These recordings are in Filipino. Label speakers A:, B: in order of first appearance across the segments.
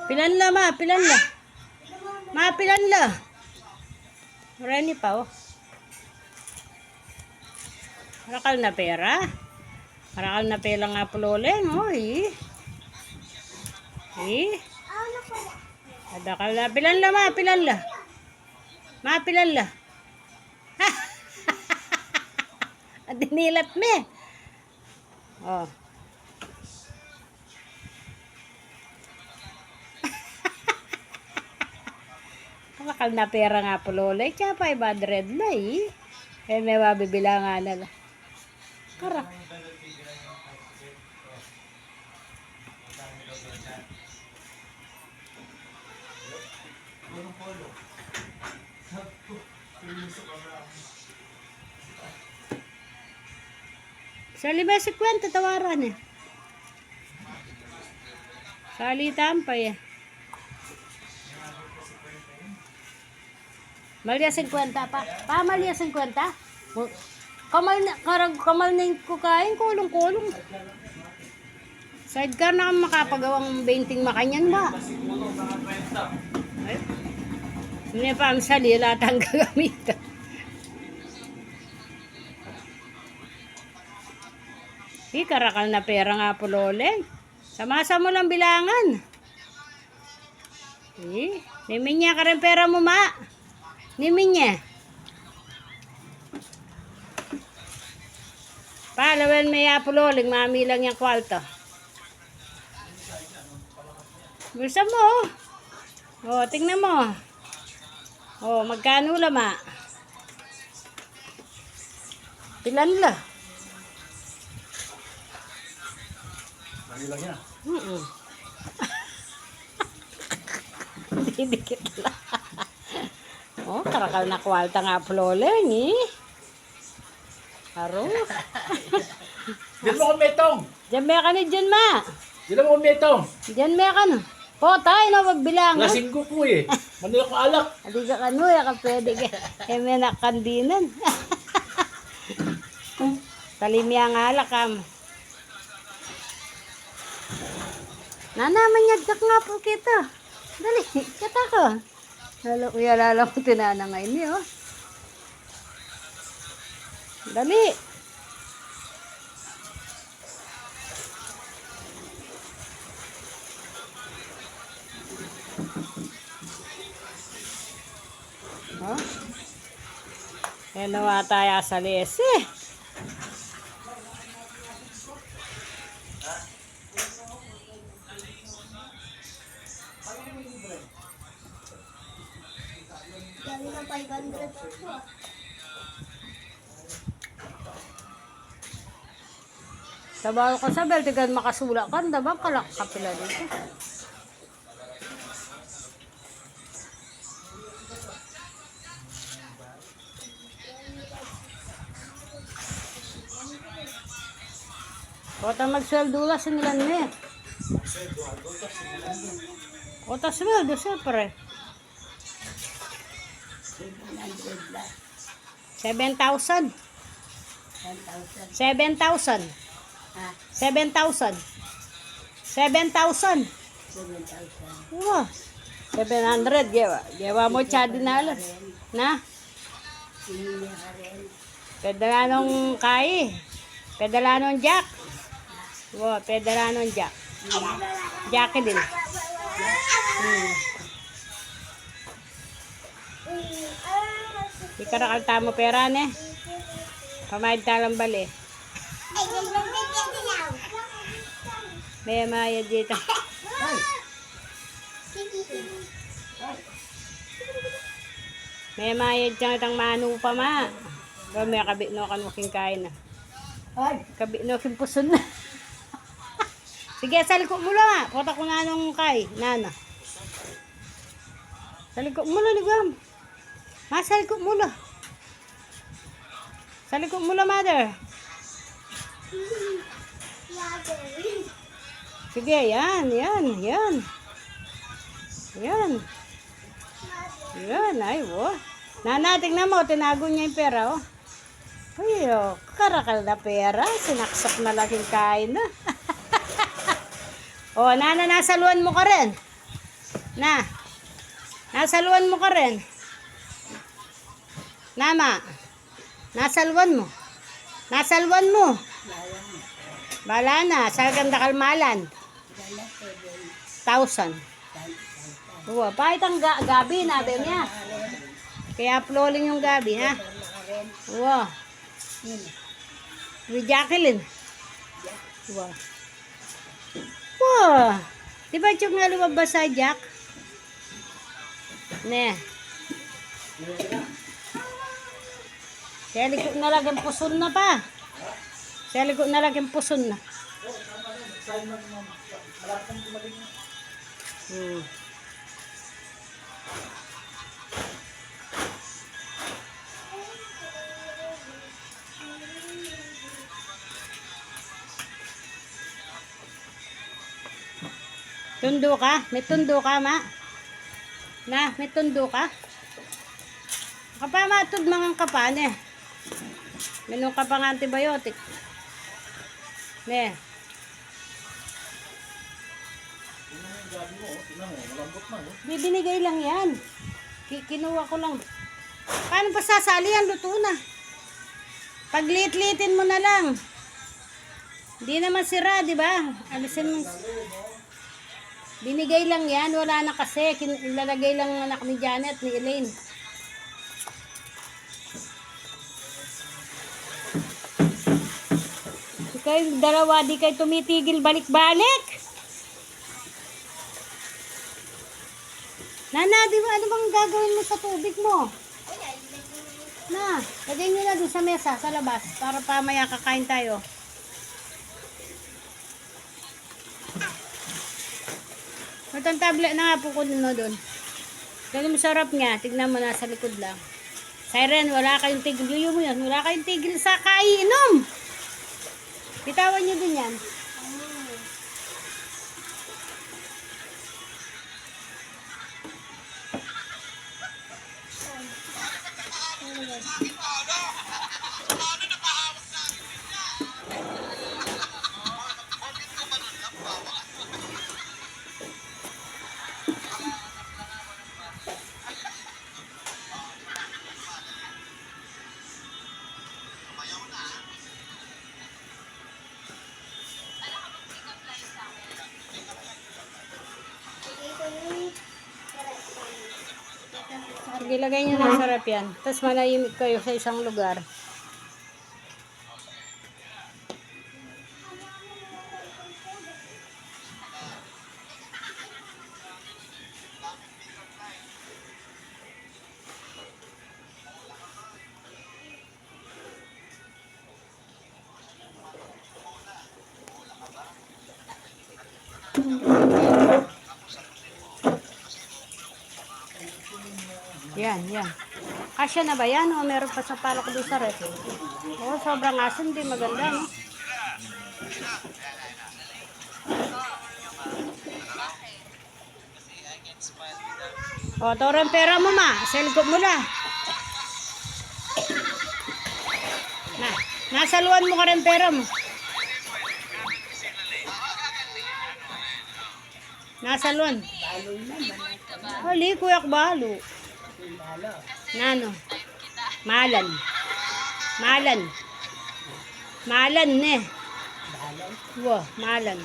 A: Pilan la, ma. Pilan la. Ma, pilan la. Reni pa, oh. Marakal na pera. Marakal na pera nga puloleng, oh, eh. Eh. Adakal na. Pilan la, ma. Pilan la. Ma, pilan la. At dinilat me. Oh. Makal na pera nga po lola. Kaya 500 na eh. Kaya may mabibilangan na. Karak. Sa 5.50 tawaran eh. Salitan pa eh. Malia 50 pa. Pa malia 50. Kamal na yung kukain, kulong-kulong. Sidecar na kang makapagawang 20 makanyan ba? Ay. Hindi pa ang sali, lahat ang gagamitan. Karakal na pera nga po loleng. Samasa mo lang bilangan. Niminya ka rin pera mo, ma. Niminya. Palawan may apuloling, mami lang yung kwalto. Gusto mo? Oh, tingnan mo. Oh, magkano la, ma? Pilan la?
B: Ano lang yan?
A: Didikit lang. Oh, karakal na kwalta nga puloleng eh. Haro.
B: Diyan mo kumitong!
A: Diyan may ka na dyan, ma.
B: Diyan mo kumitong!
A: Diyan may ka na. Po, tayo na magbilang.
B: Lasing ko po eh. Manila ko alak.
A: Hindi ka kanuya ka pwede ka. Eh, may nakandinan. Talimya nga alak ka mo. Nanamanyag ka nga po kita. Dali, kata ko. Lalo ko tinanangay niyo. Dali. Oh. Yan nawa tayo sa lesi.
C: Dali na 500 po.
A: Sabaw ko sa bel, tigan makasula ka, diba? Kalak kapila dito. Kota magsweldo la sinilan me. Kota sweldo siyempre. 7,000. 7,000. 7,000. 7,000. Wow. 700 gewa mo chadi na alas. Na? Pedala nung kai. Pedala nung jack. Wow, pedala nung jack. Jack din. Ikarakal mo pera ne. Pamayad talang bali. May mayad dito. May mayad dyan itang manu pa, ma. May kabit no kanuking kain na. Kabit no king puson na. Sige, saliko mo lang, ha. Pota ko na nung kay, nana. Saliko mo lang, ligam. Ma, saliko mo lang. Saliko mo lang, mother. Sige, yan. Yan, ay, wo. Nana, tingnan mo, tinago niya yung pera, oh. Ay, oh, karakal na pera. Sinaksak na laking kain na. Oh, nana, nasaluan mo ka rin. Na. Nasaluan mo ka rin. Nama. Nasaluan mo. Nasaluan mo. Bala na. Sa ganda kalmalan. 1,000. Uwa. Pahit ang gabi na. Niya. Kaya uploading yung gabi, ha? Uwa. With Jacqueline. Uwa. Uwa. Diba yung nga lumabas sa Jack? Ne. Kaya likod na lang yung puson na pa. Kaya likod na lang yung puson na. Tundo ka? May tundo ka, ma? Na, may tundo ka? Kapamatod mga kapan eh. Minong ka pang antibiotic. Ne. Binigay lang yan. Kinuha ko lang. Paano pa sasali yan? Luto na. Paglit-litin mo na lang. Hindi naman sira, di ba? Alisin mo. Binigay lang yan. Wala na kasi. Ilalagay lang ng anak ni Janet, ni Elaine. Kayo dalawa, di kayo tumitigil balik-balik. Nana, di ba ano bang gagawin mo sa tubig mo? Na, lagay nyo na doon sa mesa, sa labas. Para pamaya kakain tayo. Itong tablet na nga po kunin mo doon. Ganun masarap nga. Tignan mo na sa likod lang. Siren, wala kayong tigil. Yuyo mo yan. Wala kayong tigil sa kainom. Bitawan nyo din yan. Sige, lagay nyo ng sarap yan. Tapos manahimik kayo sa isang lugar. Yan. Kasya na ba yan? O meron pa sa palok doon sa ref? Oo, sobrang asin. Di maganda, no? O, torang pera mo, ma. Selgop mo na. Nasaluan mo ka rin pera mo. Nasaluan. Ali, kuyak balo. Nano? Malan. Ne. Wow, malan.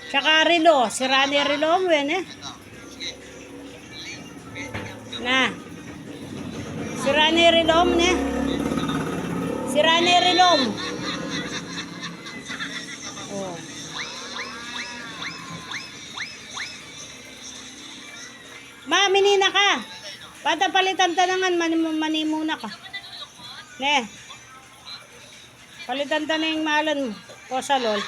A: Tsaka relo. Sira ni relo mo yan, eh. Na. Sira ni relo mo, ne. Sira ni relo mo. Oh. Ma, minina ka. Pata palitan tanangan, manimuna ka. Ne. Palitan tanang malan mo. O sa lol.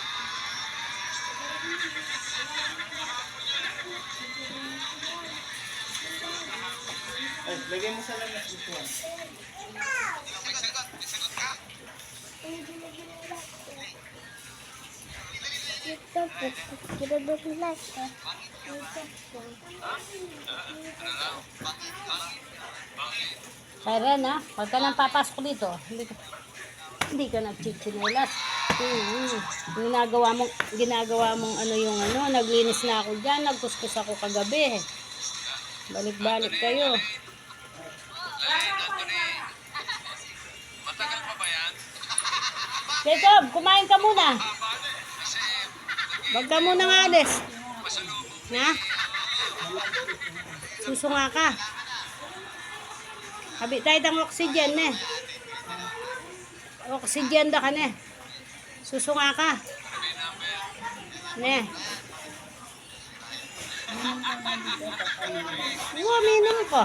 B: Lagay mo sa lang na ituan.
A: Siren, ha? Huwag ka nang papasok dito. Hindi ka nagchichinelas. Ginagawa mong ano yung ano, naglinis na ako dyan, nagkuskus ako kagabi. Balik-balik kayo. Jacob, kumain ka muna. Wag ka muna nga alis. Na? Susunga ka. Habi tayo ng oxygen eh. Oxygen da ka ne. Susunga ka. Ne. Minum ko.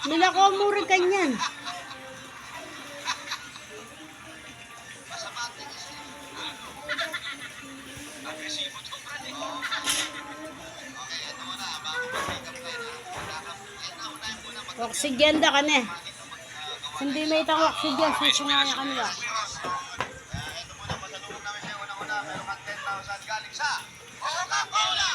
A: Nila ko muri kanyan. Oxygen da ka ne. Hindi may itang oxygen. Susunga ka nila.
D: Ito muna, pasalubong namin sa'yo. Unang-una, meron kang 10,000 galing sa Coca-Cola!